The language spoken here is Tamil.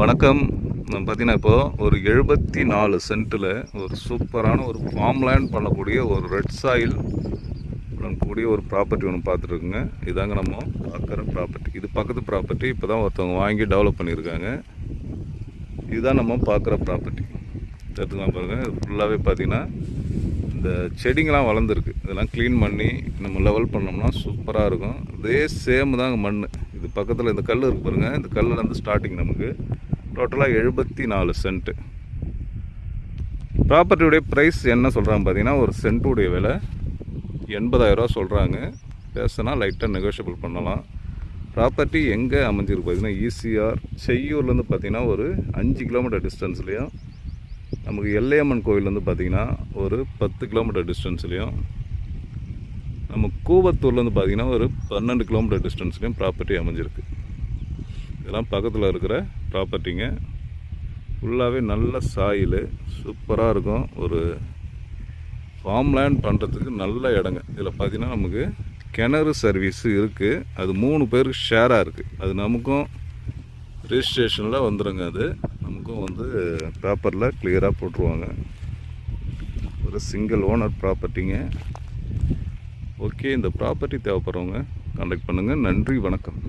வணக்கம். பார்த்தீங்கன்னா இப்போது ஒரு 74 சென்ட்டில் ஒரு சூப்பரான ஒரு ஃபார்ம்லேண்ட் பண்ணக்கூடிய ஒரு ரெட் சாயில் பண்ணக்கூடிய ஒரு ப்ராப்பர்ட்டி ஒன்று பார்த்துருக்குங்க. இதாங்க நம்ம பார்க்குற ப்ராப்பர்ட்டி. இது பக்கத்து ப்ராப்பர்ட்டி இப்போ தான் ஒருத்தவங்க வாங்கி டெவலப் பண்ணியிருக்காங்க. இதுதான் நம்ம பார்க்குற ப்ராப்பர்ட்டி. எடுத்துக்கலாம் பாருங்கள். இது ஃபுல்லாகவே பார்த்திங்கன்னா இந்த செடிங்கெலாம் வளர்ந்துருக்கு. இதெல்லாம் க்ளீன் பண்ணி நம்ம லெவல் பண்ணோம்னா சூப்பராக இருக்கும். இதே சேம் தாங்க மண். இது பக்கத்தில் இந்த கல் இருக்குது பாருங்கள். இந்த கல்லுலேருந்து ஸ்டார்டிங் நமக்கு டோட்டலாக 74 சென்ட்டு. ப்ராப்பர்ட்டியுடைய ப்ரைஸ் என்ன சொல்கிறாங்க பார்த்தீங்கன்னா, ஒரு சென்ட்டுடைய விலை 80,000 சொல்கிறாங்க. பேசினா லைட்டாக நெகோஷியபிள் பண்ணலாம். ப்ராப்பர்ட்டி எங்கே அமைஞ்சிருக்கு பார்த்தீங்கன்னா, ஈசிஆர் செய்யூர்லேருந்து பார்த்தீங்கன்னா ஒரு 5 கிலோமீட்டர் டிஸ்டன்ஸ்லேயும், நமக்கு எல்லையம்மன் கோவிலேருந்து பார்த்தீங்கன்னா ஒரு 10 கிலோமீட்டர் டிஸ்டன்ஸ்லேயும், நம்ம கூவத்தூர்லேருந்து பார்த்தீங்கன்னா ஒரு 12 கிலோமீட்டர் டிஸ்டன்ஸ்லேயும் ப்ராப்பர்ட்டி அமைஞ்சிருக்கு. இதெல்லாம் பக்கத்தில் இருக்கிற ப்ராப்பர்ட்டிங்க. ஃபுல்லாகவே நல்ல சாயில் சூப்பராக இருக்கும். ஒரு ஃபார்ம்லேண்ட் பண்ணுறதுக்கு நல்ல இடங்க. இதில் பார்த்திங்கன்னா நமக்கு கிணறு சர்வீஸு இருக்குது. அது 3 பேருக்கு ஷேராக இருக்குது. அது நமக்கும் ரிஜிஸ்ட்ரேஷனில் வந்துடுங்க. அது நமக்கும் வந்து பேப்பரில் கிளியராக போட்டுருவாங்க. ஒரு சிங்கிள் ஓனர் ப்ராப்பர்ட்டிங்க. ஓகே, இந்த ப்ராப்பர்ட்டி தேவைப்படுறவங்க கான்டாக்ட் பண்ணுங்கள். நன்றி, வணக்கம்.